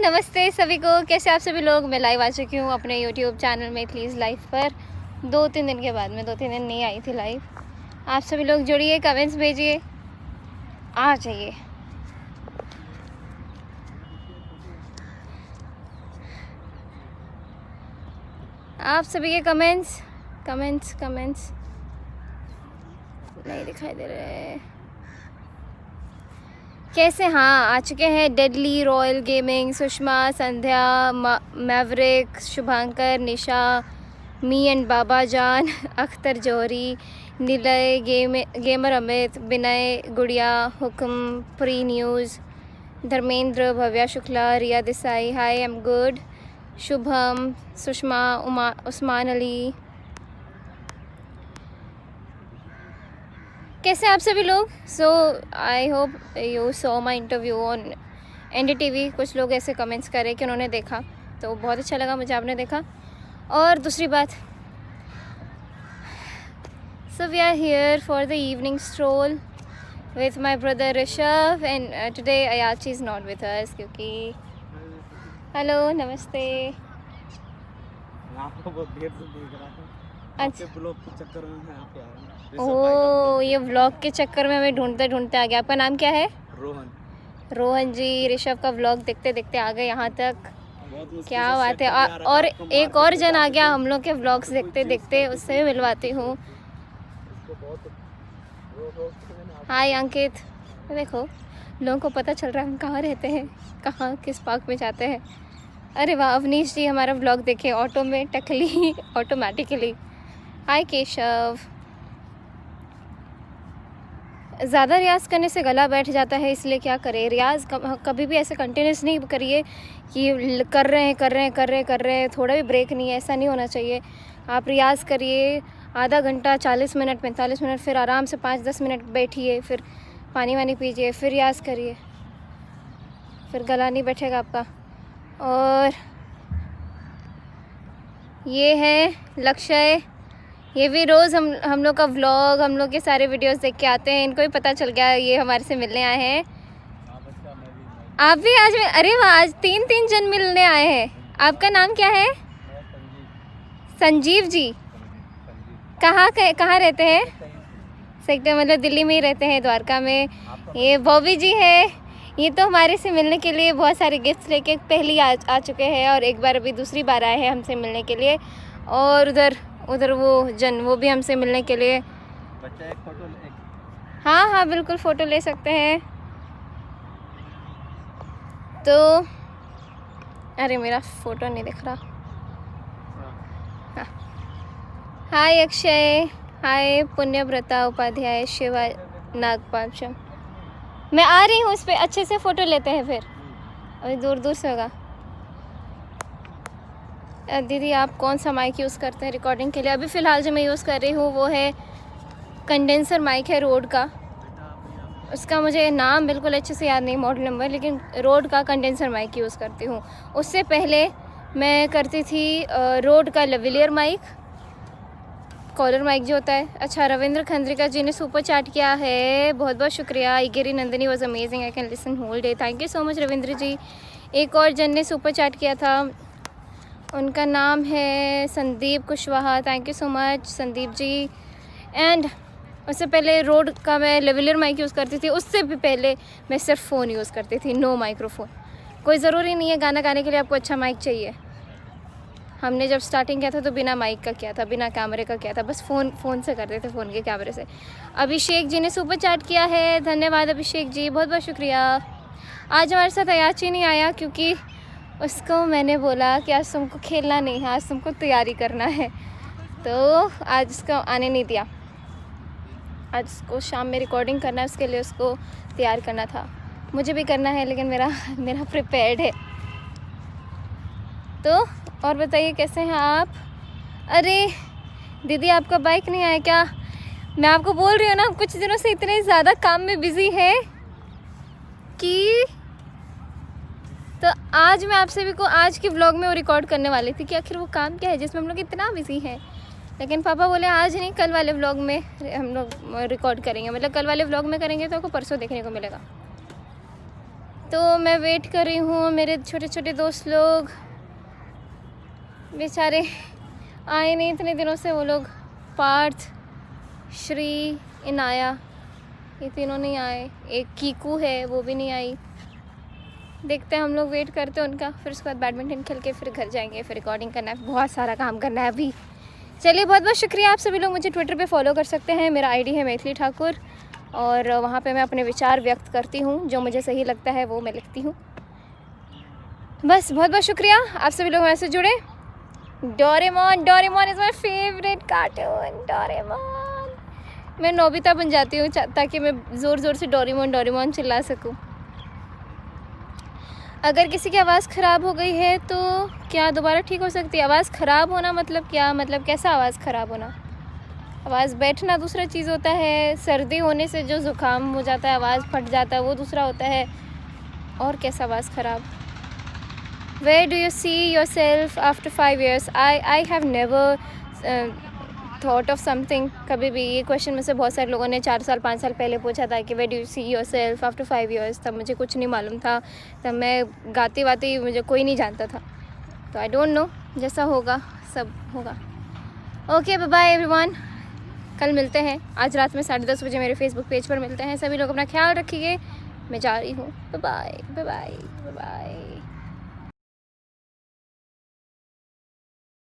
नमस्ते सभी को, कैसे आप सभी लोग। मैं लाइव आ चुकी हूँ अपने यूट्यूब चैनल में प्लीज़ लाइव पर 2-3 दिन के बाद। मैं 2-3 दिन नहीं आई थी लाइव। आप सभी लोग जुड़िए, कमेंट्स भेजिए, आ जाइए। आप सभी के कमेंट्स नहीं दिखाई दे रहे। कैसे? हाँ, आ चुके हैं deadly, royal gaming, Sushma, Sandhya, maverick, Shubhankar, Nisha, me and Baba Jaan, Akhtar Johri, Nilay, gamer Amit, Vinay, Gudiya, Hukum, pre news, Dharmendra, Bhavya Shukla, Riya Desai, hi I am good, Shubham, Sushma, Usman Ali. कैसे आप सभी लोग? So I hope you saw my interview on NDTV। कुछ लोग ऐसे कमेंट्स करें कि उन्होंने देखा, तो बहुत अच्छा लगा मुझे आपने देखा। और दूसरी बात, so we are here for the evening stroll with my brother Rishabh and today Ayachi is not with us क्योंकि हेलो नमस्ते। आपको बहुत देर से देख रहा था। अच्छा, ब्लॉग के चक्कर में मैं यहाँ पे आया हूँ। ओह, ये व्लॉग के चक्कर में मैं ढूंढते ढूंढते आ गया। आपका नाम क्या है? रोहन जी। ऋषभ का व्लॉग देखते देखते आ गए यहाँ तक। क्या बात है। और एक और जन आ गया हम लोग के व्लॉग्स देखते देखते, उससे भी मिलवाती हूँ। हाय अंकित। देखो, लोगों को पता चल रहा है हम कहाँ रहते हैं, कहाँ किस पार्क में जाते हैं। अरे वाह, अवनीश जी हमारा व्लॉग देखे ऑटोमेटिकली। हाय केशव। ज़्यादा रियाज़ करने से गला बैठ जाता है, इसलिए क्या करें। रियाज़ कभी भी ऐसे कंटिन्यूस नहीं करिए कि कर रहे हैं, थोड़ा भी ब्रेक नहीं है, ऐसा नहीं होना चाहिए। आप रियाज़ करिए आधा घंटा, 40 मिनट, 45 मिनट, फिर आराम से 5-10 मिनट बैठिए, फिर पानी वानी पीजिए, फिर रियाज़ करिए, फिर गला नहीं बैठेगा आपका। और ये है लक्ष्य, ये भी रोज़ हम लोग का व्लॉग, हम लोग के सारे वीडियोस देख के आते हैं। इनको भी पता चल गया ये हमारे से मिलने आए हैं। आप भी आज में? अरे वाह, आज 3 जन मिलने आए हैं। आपका नाम क्या है? संजीव जी। कहाँ रहते हैं? सेक्टर मतलब दिल्ली में ही रहते हैं, द्वारका में। ये बॉबी जी है, ये तो हमारे से मिलने के लिए बहुत सारे गिफ्ट्स लेके पहले आ चुके हैं, और एक बार अभी दूसरी बार आए हैं हमसे मिलने के लिए। और उधर वो भी हमसे मिलने के लिए। बच्चा एक फोटो हाँ बिल्कुल फ़ोटो ले सकते हैं। तो अरे मेरा फ़ोटो नहीं दिख रहा। हाय अक्षय, हाय पुण्यव्रता उपाध्याय, शिवा नागपाचम। मैं आ रही हूँ, उस पर अच्छे से फ़ोटो लेते हैं, फिर अभी दूर से होगा। दीदी आप कौन सा माइक यूज़ करते हैं रिकॉर्डिंग के लिए? अभी फ़िलहाल जो मैं यूज़ कर रही हूँ वो है कंडेंसर माइक है, रोड का। उसका मुझे नाम बिल्कुल अच्छे से याद नहीं, मॉडल नंबर, लेकिन रोड का कंडेंसर माइक यूज़ करती हूँ। उससे पहले मैं करती थी रोड का लेवलियर माइक, कॉलर माइक जो होता है। अच्छा, रविंद्र खंद्रिका जी ने सुपर चैट किया है, बहुत बहुत शुक्रिया। इगेरी Nandini was amazing, I can listen whole day. Thank you so much Ravindra ji. एक और जन ने सुपर चैट किया था, उनका नाम है Sandeep Kushwaha. Thank you so much Sandeep ji. And उससे पहले रोड का मैं लेवलियर माइक यूज़ करती थी, उससे भी पहले मैं सिर्फ फ़ोन यूज़ करती थी, नो माइक्रोफोन। कोई ज़रूरी नहीं है गाना गाने के लिए आपको अच्छा माइक चाहिए। हमने जब स्टार्टिंग किया था तो बिना माइक का किया था, बिना कैमरे का किया था, बस फ़ोन से करते थे, फ़ोन के कैमरे से। अभिषेक जी ने सुपर चैट किया है, धन्यवाद अभिषेक जी, बहुत बहुत शुक्रिया। आज हमारे साथ अयाची नहीं आया क्योंकि उसको मैंने बोला कि आज तुमको खेलना नहीं है, आज तुमको तैयारी करना है, तो आज उसको आने नहीं दिया। आज उसको शाम में रिकॉर्डिंग करना है, उसके लिए उसको तैयार करना था। मुझे भी करना है, लेकिन मेरा प्रिपेयर्ड है। तो और बताइए कैसे हैं आप? अरे दीदी आपका बाइक नहीं आया क्या? मैं आपको बोल रही हूँ ना, कुछ दिनों से इतने ज़्यादा काम में बिज़ी है कि तो आज मैं आपसे भी को आज के व्लॉग में वो रिकॉर्ड करने वाली थी कि आखिर वो काम क्या है जिसमें हम लोग इतना बिजी हैं। लेकिन पापा बोले आज नहीं, कल वाले व्लॉग में हम लोग रिकॉर्ड करेंगे, मतलब कल वाले व्लॉग में करेंगे तो आपको परसों देखने को मिलेगा। तो मैं वेट कर रही हूँ। मेरे छोटे छोटे दोस्त लोग बेचारे आए नहीं इतने दिनों से। वो लोग पार्थ, श्री, इनाया, ये तीनों नहीं आए। एक कीकू है, वो भी नहीं आई। देखते हैं, हम लोग वेट करते हैं उनका। फिर उसके बाद बैडमिंटन खेल के फिर घर जाएंगे। फिर रिकॉर्डिंग करना है, बहुत सारा काम करना है अभी। चलिए, बहुत बहुत शुक्रिया। आप सभी लोग मुझे ट्विटर पे फॉलो कर सकते हैं। मेरा आईडी है मैथिली ठाकुर और वहाँ पे मैं अपने विचार व्यक्त करती हूँ। जो मुझे सही लगता है वो मैं लिखती हूँ। बस बहुत बहुत शुक्रिया आप सभी लोग मेरे से जुड़े। Doraemon is my favourite cartoon. Doraemon, मैं नोबिता बन जाती हूँ ताकि मैं ज़ोर ज़ोर से डोरेमोन चिल्ला सकूँ। अगर किसी की आवाज़ ख़राब हो गई है तो क्या दोबारा ठीक हो सकती है? आवाज़ ख़राब होना मतलब क्या? मतलब कैसा आवाज़ ख़राब होना? आवाज़ बैठना दूसरा चीज़ होता है। सर्दी होने से जो ज़ुकाम हो जाता है, आवाज़ फट जाता है, वो दूसरा होता है। और कैसा आवाज़ ख़राब? Where do you see yourself after 5 years? I have never thought of something. कभी भी ये क्वेश्चन में से बहुत सारे लोगों ने 4 साल 5 साल पहले पूछा था कि Where do you see yourself after 5 years? तब मुझे कुछ नहीं मालूम था। तब मैं गाती वाती मुझे कोई नहीं जानता था। तो आई डोंट नो, जैसा होगा सब होगा। Okay, bye bye everyone. कल मिलते हैं। आज रात में 10:30 बजे मेरे फेसबुक पेज पर मिलते हैं। सभी लोग अपना ख्याल रखिए। मैं जा रही हूँ। Bye bye bye bye bye.